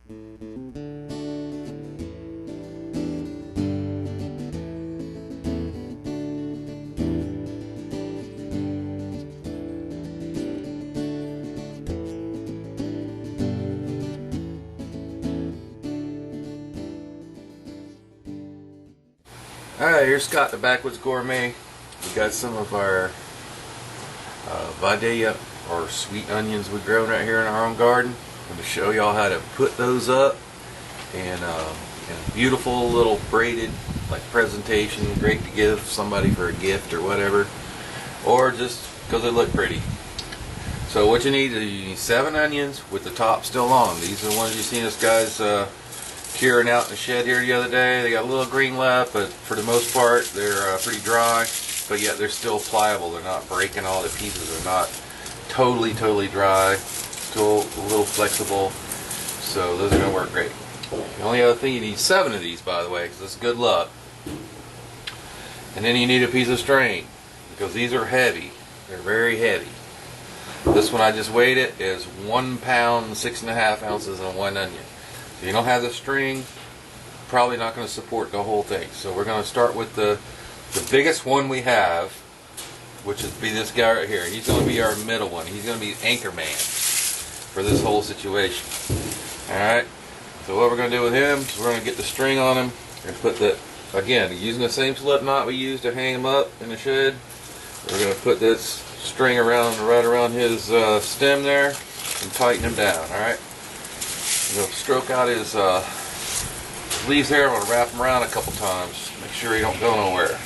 Alright, here's Scott the Backwoods Gourmet. We got some of our Vidalia or sweet onions we grown right here in our own garden. I'm going to show y'all how to put those up in a beautiful little braided like presentation, great to give somebody for a gift or whatever, or just because they look pretty. So what you need is you need 7 onions with the top still on. These are the ones you seen us guys curing out in the shed here the other day. They got a little green left, but for the most part they're pretty dry, but yet they're still pliable. They're not breaking all to pieces. They're not totally dry, still a little flexible, so those are going to work great. The only other thing, you need 7 of these, by the way, because that's good luck. And then you need a piece of string, because these are heavy. They're very heavy. This one I just weighed it is 1 pound 6.5 ounces on 1 onion. If you don't have the string, probably not going to support the whole thing. So we're going to start with the biggest one we have, which would be this guy right here. He's going to be our middle one. He's going to be anchor man for this whole situation. Alright, so what we're going to do with him is we're going to get the string on him and put the, again, using the same slip knot we used to hang him up in the shed. We're going to put this string around, right around his stem there and tighten him down. Alright. We'll stroke out his leaves there. I'm going to wrap him around a couple times. Make sure he don't go nowhere.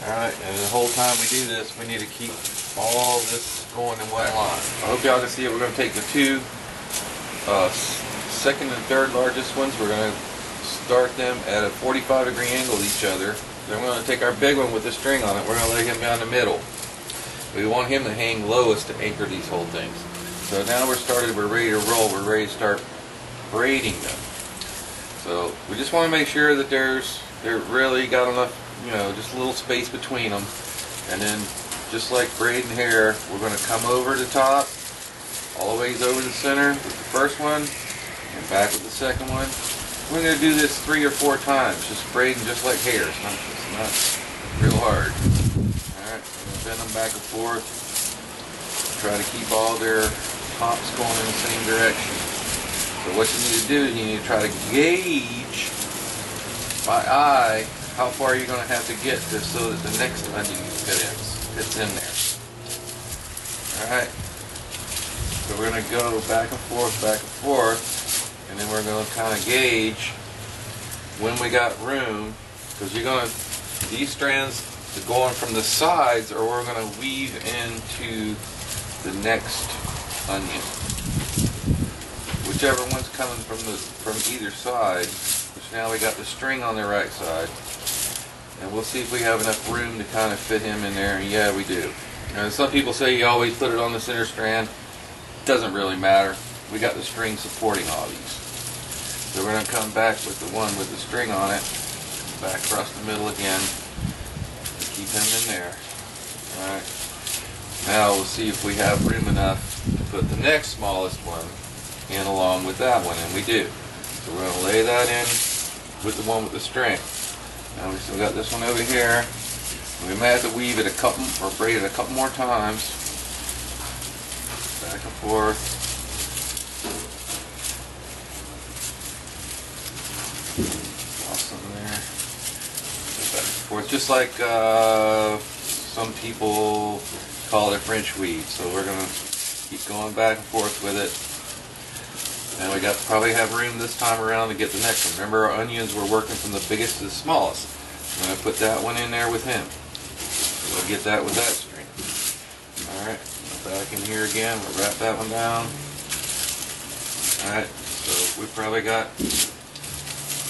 Alright, and the whole time we do this, we need to keep all this going in one line. I hope y'all can see it. We're going to take the 2 second and third largest ones. We're going to start them at a 45-degree angle to each other. Then we're going to take our big one with the string on it. We're going to lay him down the middle. We want him to hang lowest to anchor these whole things. So now we're started, we're ready to roll, we're ready to start braiding them. So we just want to make sure that they're really got enough, you know, just a little space between them. And then just like braiding hair, we're going to come over the top, all the ways over the center with the first one, and back with the second one. We're going to do this 3 or 4 times, just braiding just like hair. It's not real hard. Alright, we're going to bend them back and forth. Try to keep all their tops going in the same direction. So what you need to do is you need to try to gauge by eye how far you're going to have to get this so that the next onion fits in there. Alright. So we're going to go back and forth, and then we're going to kind of gauge when we got room, because you're going to, these strands are going from the sides, or we're going to weave into the next onion. Whichever one's coming from either side, which now we got the string on the right side. And we'll see if we have enough room to kind of fit him in there. And yeah, we do. And some people say you always put it on the center strand. Doesn't really matter. We got the string supporting all these. So we're going to come back with the one with the string on it. Back across the middle again. To keep him in there. Alright. Now we'll see if we have room enough to put the next smallest one in along with that one, and we do. So we're going to lay that in with the one with the string. Now we still got this one over here. We may have to weave it a couple, or braid it a couple more times. Back and forth. Awesome there. Back and forth, just like some people call it French weave. So we're going to keep going back and forth with it. And we got to probably have room this time around to get the next one. Remember, our onions were working from the biggest to the smallest. I'm going to put that one in there with him. So we'll get that with that string. Alright, back in here again. We'll wrap that one down. Alright, so we probably got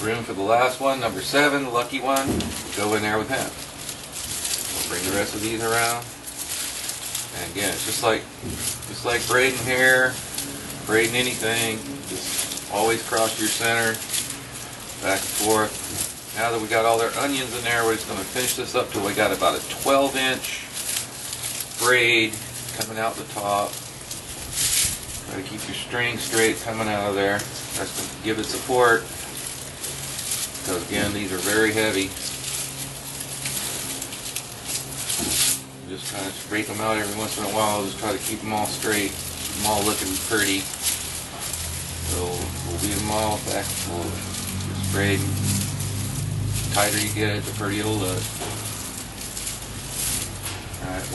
room for the last one, number 7, the lucky one. We'll go in there with him. We'll bring the rest of these around. And again, it's just like braiding hair, braiding anything, just always cross your center, back and forth. Now that we got all our onions in there, we're just going to finish this up till we got about a 12-inch braid coming out the top. Try to keep your string straight coming out of there. That's to give it support. Because again, these are very heavy. Just kind of scrape them out every once in a while. Just try to keep them all straight, keep them all looking pretty. So we'll weave them all back and forth. Just braid. The tighter you get it, the prettier it'll look. Alright,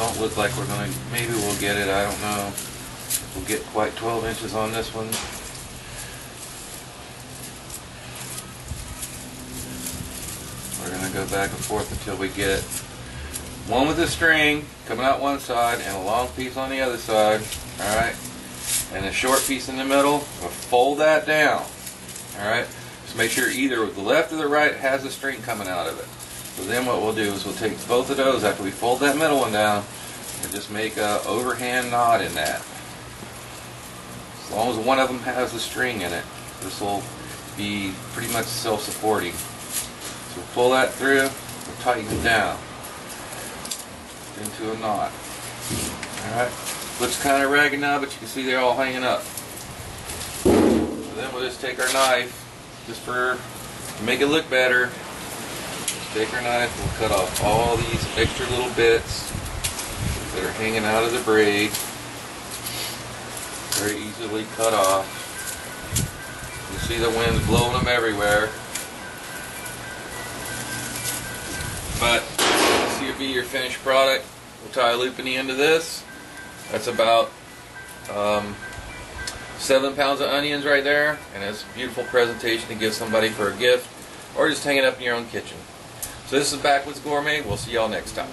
don't look like we're going to, maybe we'll get it, I don't know. We'll get quite 12 inches on this one. We're going to go back and forth until we get one with a string coming out one side and a long piece on the other side. Alright, and a short piece in the middle. We'll fold that down. Alright, just make sure either the left or the right has a string coming out of it. So then what we'll do is we'll take both of those after we fold that middle one down and just make a overhand knot in that. As long as one of them has a string in it, this will be pretty much self-supporting. So we'll pull that through, we'll tighten it down into a knot. Alright, looks kind of ragged now, but you can see they're all hanging up. So then we'll just take our knife, just to make it look better. Just take our knife, we'll cut off all these extra little bits that are hanging out of the braid. Very easily cut off. You see the wind's blowing them everywhere. But this here be your finished product. We'll tie a loop in the end of this. That's about 7 pounds of onions right there, and it's a beautiful presentation to give somebody for a gift or just hang it up in your own kitchen. So this is Backwoods Gourmet. We'll see y'all next time.